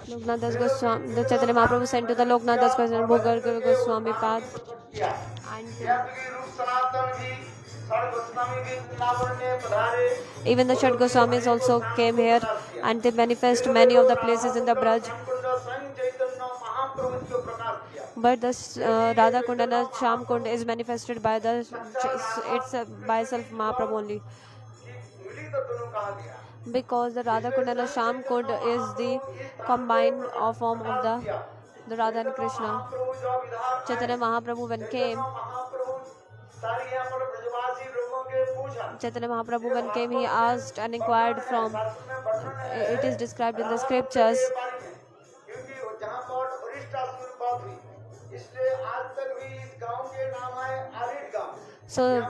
Loknath Das Goswami, the Chaitanya Mahaprabhu sent to the Loknath Das Goswami path, and even the Shat Goswamis also came here, and they manifest many of the places in the Braj. But this Radha Kund and Sham Kund is manifested by the by itself Mahaprabhu only, because the Radha Kund and the Sham Kund is the combined form of the Radha and Krishna. Chaitanya Mahaprabhu when came, he asked and inquired from, it is described in the scriptures, so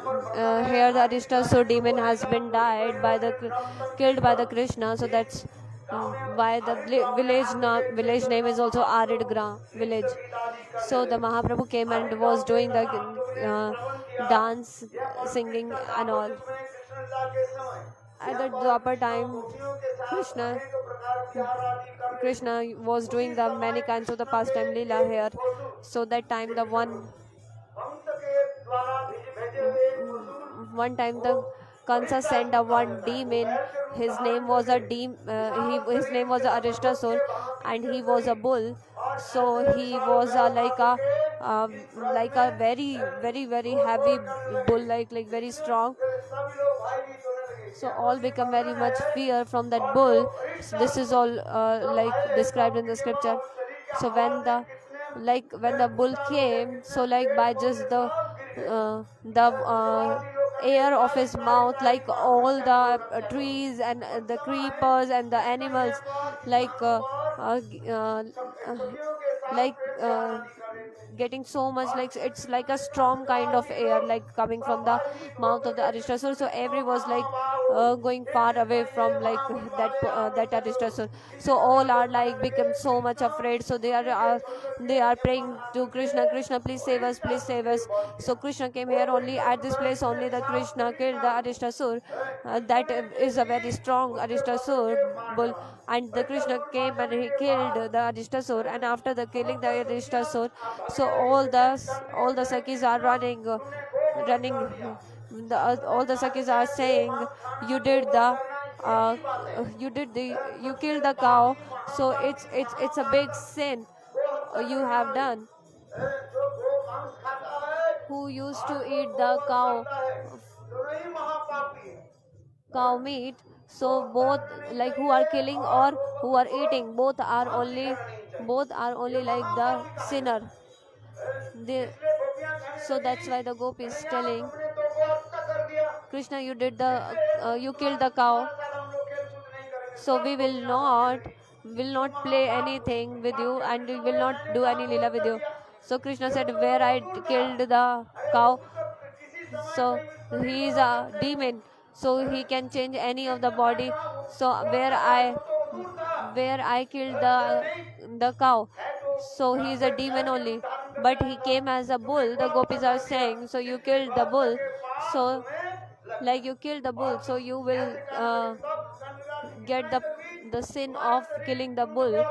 here the Arishtasur demon has been killed by the Krishna, so that's why the village name is also Arid village. So the Mahaprabhu came and was doing the dance, singing and all. At the Dwapar time, Krishna was doing the many kinds of the pastime Leela here. So that time one time the Kansa sent a one demon. His name was his name was Arishtasur, and he was a bull. So he was like a very very heavy bull, like very strong. So all become very much fear from that bull. So this is all like described in the scripture. So when the bull came, so like by just the air of his mouth, like all the trees and the creepers and the animals, getting so much, like it's like a storm kind of air, like coming from the mouth of the Arishtasur. So every was like going far away from like that Arishtasur. So all are like become so much afraid. So they are praying to Krishna, Krishna, please save us, please save us. So Krishna came here only at this place only. The Krishna killed the Arishtasur. That is a very strong Arishtasur bull, and the Krishna came and he killed the Arishtasur. And after the killing the Arishtasur, so all the Sakis are running. All the Sakis are saying, you killed the cow. So it's a big sin you have done. Who used to eat the cow meat? So both, like who are killing or who are eating, both are only like the sinner. So that's why the Gopi is telling, Krishna, you killed the cow. So we will not play anything with you, and we will not do any lila with you. So Krishna said, where I killed the cow, so he is a demon, so he can change any of the body. So where I killed the cow, so he is a demon only, but he came as a bull. The Gopis are saying, so you killed the bull, so like you killed the bull, so you will get the sin of killing the bull.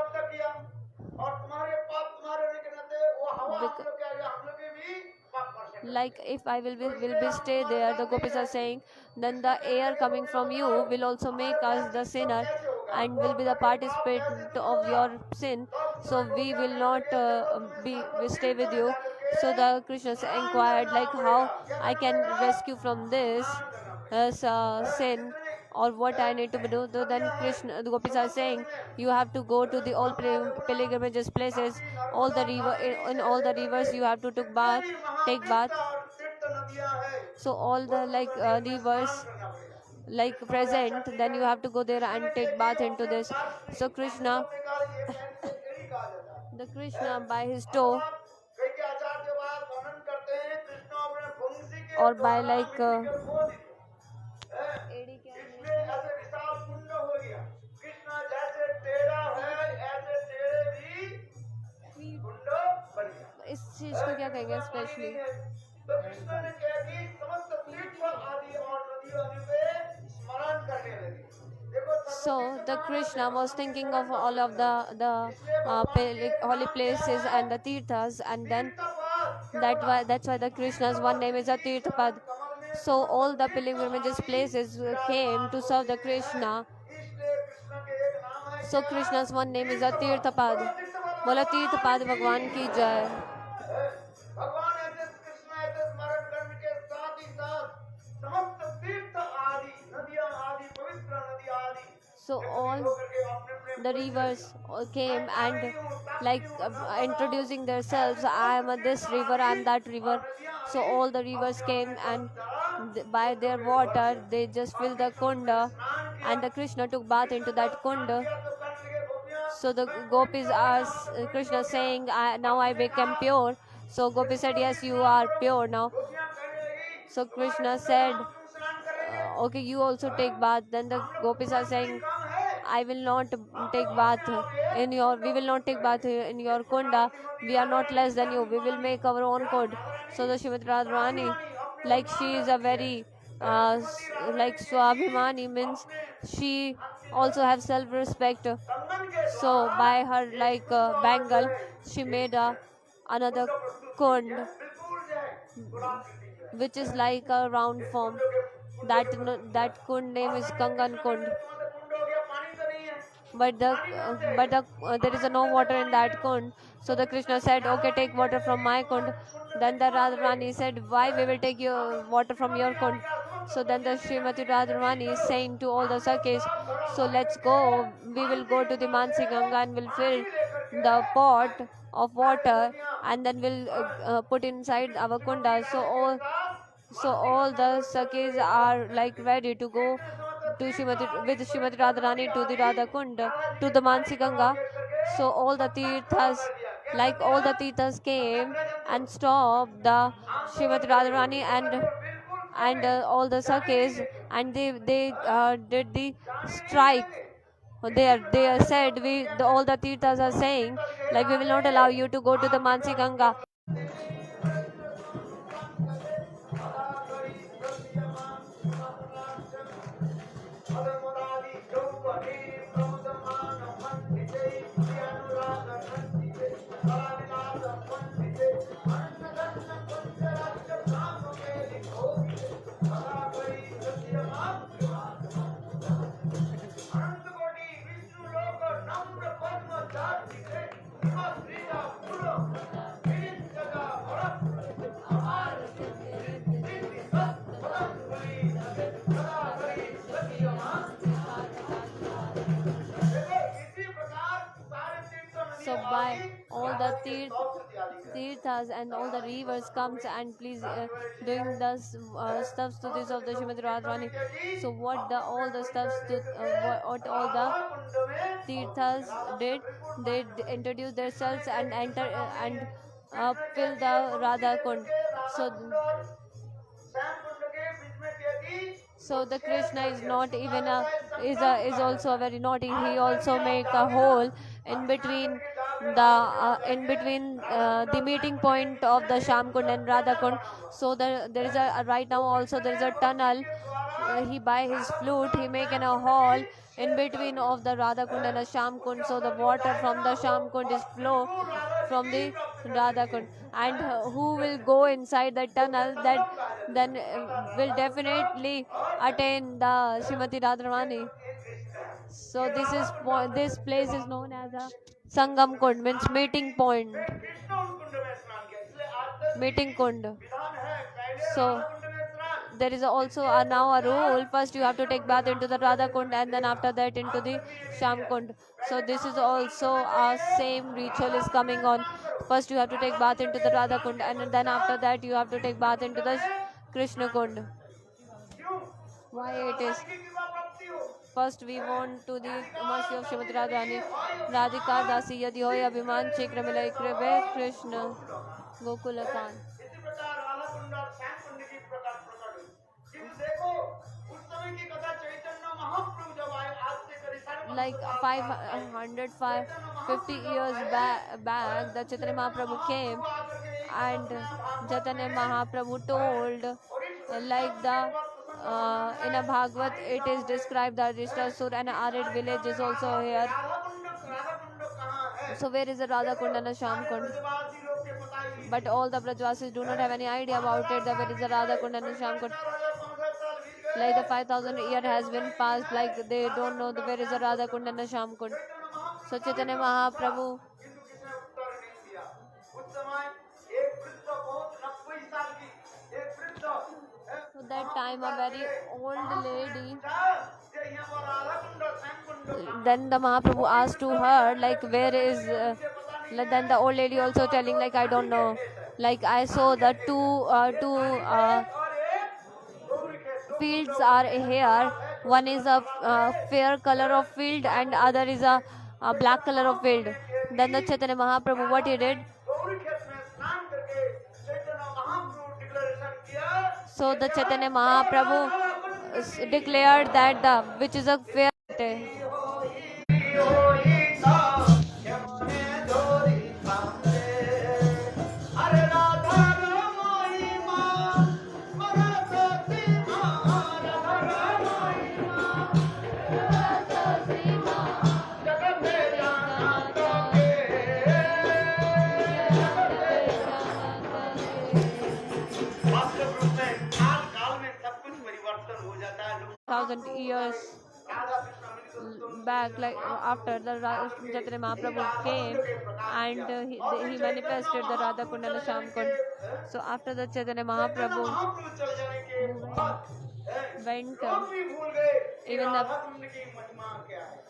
Like if I will be stay there, the Gopis are saying, then the air coming from you will also make us the sinner and will be the participant of your sin. So we will not we stay with you. So the Krishna inquired, like how I can rescue from this sin, or what I need to do. So then the Gopis are saying, you have to go to the all pilgrimages places, all the in all the rivers you have to take bath. So all the rivers like present, then you have to go there and take bath into this. So Krishna by his toe, or by like इस चीज को क्या कहेंगे specially, तो कृष्ण ने कहा कि समस्त तीर्थ आदि और नदियों पे स्मरण करने लगे। देखो So the Krishna was thinking of all of the holy places and the tirthas, and then that's why the Krishna's one name is a Tirthapad. So all the pilgrimages places came to serve the Krishna. So Krishna's one name is a Tirthapad. बोला तीर्थपाद भगवान की जय. भगवान ऐसे कृष्ण ऐसे स्मरण करने के साथ ही साथ समस्त तीर्थ आदि नदियां आदि पवित्र नदी आदि So all the rivers came and like introducing themselves. I am this river, I am that river. So all the rivers came and by their water they just filled the kunda, and the Krishna took bath into that kunda. So the gopis asked Krishna saying, now I become pure. So Gopi said, yes, you are pure now. So Krishna said, okay, you also take bath. Then the gopis are saying, I will not take bath in your, we will not take bath in your kunda. We are not less than you. We will make our own kund. So the Srimati Radharani, like she is a very like Swabhimani, means she also have self-respect. So by her like bangle, she made another kund, which is like a round form. That kund name is Kangan Kund. But there is no water in that kund. So the Krishna said, okay, take water from my kund. Then the Radharani said, why we will take your water from your kund? So then the Srimati Radharani is saying to all the Sakhis, so let's go, we will go to the Mansi Ganga and we'll fill the pot of water and then we'll put inside our kunda. So all the Sakhis are like ready to go to with Srimati Radharani to the Radha Kunda, to the Mansi Ganga. So all the tirthas came and stopped the Srimati Radharani and all the Sakhis, and they did the strike. They said all the tirthas are saying like we will not allow you to go to the Mansi Ganga. So by all the tirthas and all the rivers comes and please doing the stuffs to this of the Srimati Radharani. So what all the stuffs to what all the tirthas did, they introduce themselves and enter and fill the Radha Kund. So the Krishna is not even is also very naughty. He also make a hole in between the meeting point of the Sham Kund and Radha Kund. So there is a right now also there is a tunnel. He by his flute he make a hole in between of the Radha Kund and the Sham Kund. So the water from the Sham Kund is flow from the Radha Kund, and who will go inside the tunnel that then will definitely attain the Srimati Radharani. So this place is known as a Sangam Kund, means meeting point, meeting kund. So there is also now a rule. First you have to take bath into the Radha Kund and then after that into the Sham Kund. So this is also a same ritual is coming on. First you have to take bath into the Radha Kund and then after that you have to take bath into the Krishna Kund. Why it is? First we want to the mercy of Srimati Radharani. Radhika Dasi Yadi Hoy Abhiman Chikra Milai Kribe Krishna Gokulakan. Like 550 years back, the Chaitanya Mahaprabhu came and Chaitanya Mahaprabhu told like the in a Bhagavad it is described that Ristasur and Arid village is also here. Radha Kund कहाँ है? So where is the Radha Kund and the Sham Kund? ब्रजवासी लोग के पता ही नहीं। But all the Brajvasis do not have any idea about it, that where is the Radha Kund and the Sham Kund. 4,500 साल बीत गए। Like the 5,000 year has been passed, like they don't know where is the Radha Kund and the Sham Kund. So Chaitanya Mahaprabhu, किंतु किसी ने उत्तर नहीं दिया। उस समय एक वृद्ध बहुत 90 साल की एक वृद्ध so that time a very old lady, ये यहाँ पर राधा कुंड श्याम कुंड then the Mahaprabhu asked to her, like where is, then the old lady also telling like I don't know, like I saw the two और एक गौरी खेत fields are here. One is a fair color of field and other is a black color of field. Then the Chaitanya Mahaprabhu, what he did? Gauri खेत में स्नान करके Chaitanya Mahaprabhu declaration किया। So the Chaitanya Mahaprabhu declared that the which is a fair. वास्तव रूप में काल काल में सब कुछ परिवर्तन हो जाता है। 1,000 years राधा कृष्ण मिलकर back, like after the Chaitanya Mahaprabhu came and he manifested the Radha Kund and the Sham Kund. So after the Chaitanya Mahaprabhu महाप्रभु चले जाने के बाद went, लोग भी भूल गए कि even the राधा कुंड की महिमा क्या है।